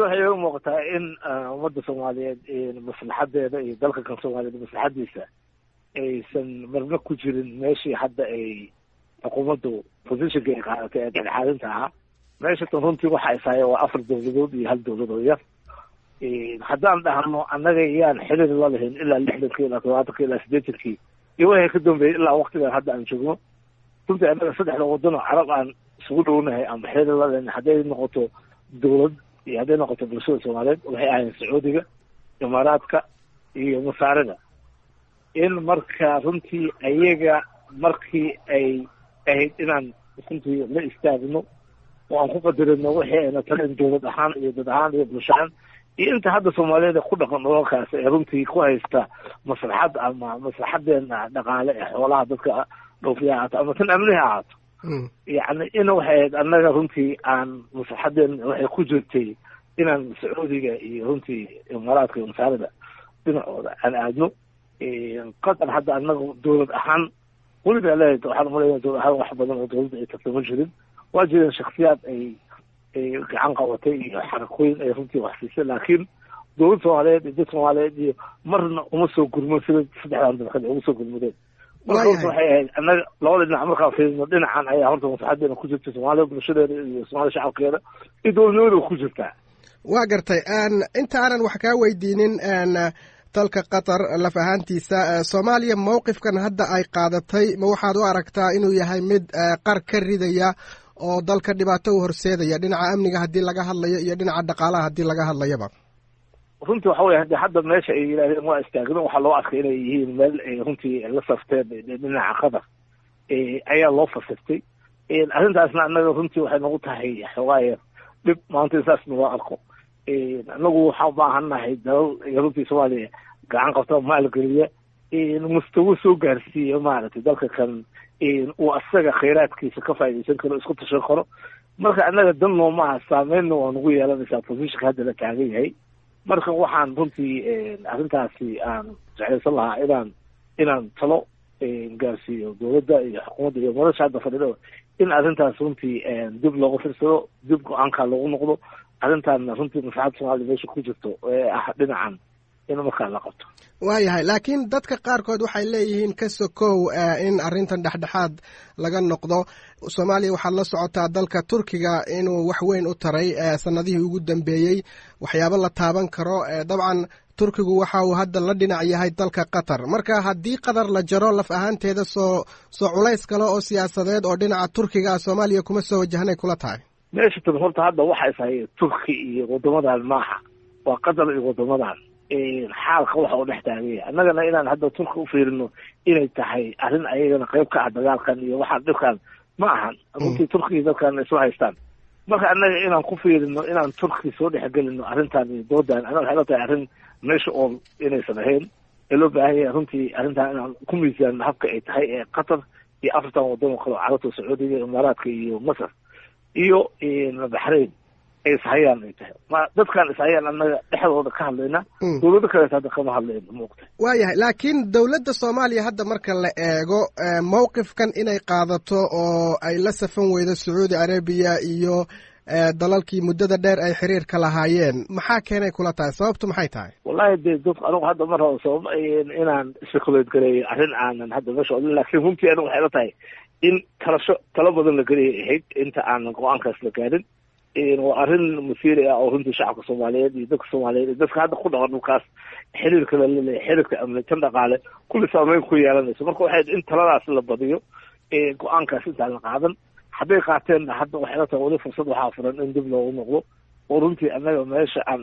waxay u muuqataa in ummadda Soomaaliyeed maslaxadeeda iyo dalka kan Soomaaliyeed maslaxadiisa aysan marna ku jirin meeshii hadda ay xukuumaddu positionka ay qaadatay ee dhexdhexaadinta ahaa. meesha tan runtii waxa ay tahay waa 4 dowladood iyo 1 dowlad oo yar. haddaan dhahno annaga yaan xiriir la lahayn ilaa 60 ilaa 70 ilaa 80 iyo waxay ka dambeeyay ilaa waqtigan hadda aan joogno. runtii annaga 3 waddan oo carab aan isugu dhownahay ama xiriir la lahayn hadday noqoto dowlad iyo hadday noqoto bulshada Soomaaliyeed waxay ahayn Sacuudiga, Imaaraadka iyo Masaarida. in marka runtii ayaga markii ay ahayd inaan runtii la istaagno oo aan ku qadarino wixii ayna tarin dowlad ahaan iyo dad ahaan iyo bulshaan iyo inta hadda Soomaaliyeed ku dhaqan dhoolkaas ee runtii ku haysta maslaxad ama maslaxadeena dhaqaale ee xoolaha dadka dhoofiyaha ama tan amniga ahaato. يعني إنه واحد أنا رنتي عن مصحدين واحد كوجتي إن السعودية رنتي إمارات ومساعدة عن أدنو قطر حتى أنه دولة أحن ولد عليه حال مريض دولة أحن واحد بدل دولة تتمجد واجد شخصيات عن قوتي حركوين رنتي وحسيسين لكن دولة عليه دولة عليه مرنا ومسوا كل مسجد فتح عندنا خلي ومسوا كل مدير أنا لو إن عمرك في مدينة عن أي هرت متحدث كوجت سوالف بنشر سوالف شعب كذا يدور نور وكوجتها. وقرتي أنت أنا وحكا ويدينين أن تلك قطر لفهانتي سوماليا موقف كان هدا أي قادتي موحد وأركتا إنه يهاي مد قر كردية أو ضل كدباتو هرسيدة يدين عامني هدي لقاها الله يدين عدقالها هدي لقاها الله يبا. runtii waxa weeye hadii hadda meesha ay yiraahdeen waa istaagno waxa loo arkay inay yihiin meel runtii la saftay dhinaca qadar ayaa loo fasirtay arrintaasna annaga runtii waxay nagu tahay xogaayo dib maanta saas noo arko anagu waxa u baahanahay dal runtii Soomaaliya gacan qabta maalgeliya mustawa soo gaarsiiyo maaragtay dalka kan uu asaga kheyraadkiisa ka faa'iideysan karo isku tashan karo marka annaga dan noo ma saameeyno oo nagu yeelanaysa positionka hadda la taagan yahay. marka waxaan runtii arrintaasi aan jeclaysan lahaa inaan talo gaarsiiyo dowladda iyo xukuumadda iyo nolosha hadda fadhido in arrintaas runtii dib loogu fiirsado dib go-aanka loogu noqdo arrintan runtii maslaxadda Soomaaliya meesha ku jirto ee ah dhinacan in markaa la qabto. waayahay laakiin dadka qaarkood waxay leeyihiin ka sokow in arrintan dhexdhexaad laga noqdo. Soomaaliya waxaad la socotaa dalka Turkiga inuu wax weyn u taray sanadihii ugu dambeeyey waxyaabo la taaban karo. dabcan Turkigu waxa uu hadda la dhinac yahay dalka Qatar. marka haddii Qatar la jaro laf ahaanteeda soo culays kale oo siyaasadeed oo dhinaca Turkiga Soomaaliya kuma soo wajahanay kula tahay. meesha tan horta hadda waxay tahay Turki iyo wadamadan maaha waa Qatar iyo wadamadan xaalka waxa uu dhex taagay annagana inaan hadda Turki u fiirino inay tahay arrin ayagana qayb ka ah dagaalkan iyo waxa dhibkan ma ahan runtii Turkiga dadkan isoo haystaan. marka annaga inaan ku fiirino inaan Turki soo dhexgelino arrintan iyo doodan anaga waxay tahay arrin meesha oo inaysan ahayn loo baahan yahay runtii arrintan inaan ku miisaano habka ay tahay ee Qatar iyo Afrikaan wadamo kale carabta Sacuudiga Imaaraadka iyo Masar iyo Bahrain ay sahayaan ay tahay ma dadkan sahayaan annaga dhexdooda ka hadlayna dowladda kale hadda kama hadlayno muuqata. waayahay laakiin dowladda Soomaaliya hadda marka la eego mowqifkan inay qaadato oo ay la safan weydo Sacuudi Arabiya iyo dalalkii muddada dheer ay xiriirka lahaayeen maxaa keenay kula tahay sababtu maxay tahay? wallahi dadku anigu hadda mar hore sabab inaan speculate gareeyo arrin aanan hadda meesha laakiin runtii anigu waxay la tahay in kala badan la gareeyay ahayd inta aanan go-aankaas la gaarin. waa arrin masiiri ah oo runtii shacabka Soomaaliyeed iyo dadka Soomaaliyeed iyo dadka hadda ku dhaqan dhulkaas xiriirka la leeyahay xiriirka amni tan dhaqaale kulli saameyn ku yeelanayso. marka waxay in taladaas la badiyo go-aankaas inta la qaadan hadday qaateen hadda waxay la tahay wali fursad waxaa furan in dib loogu noqdo oo runtii annaga meesha aan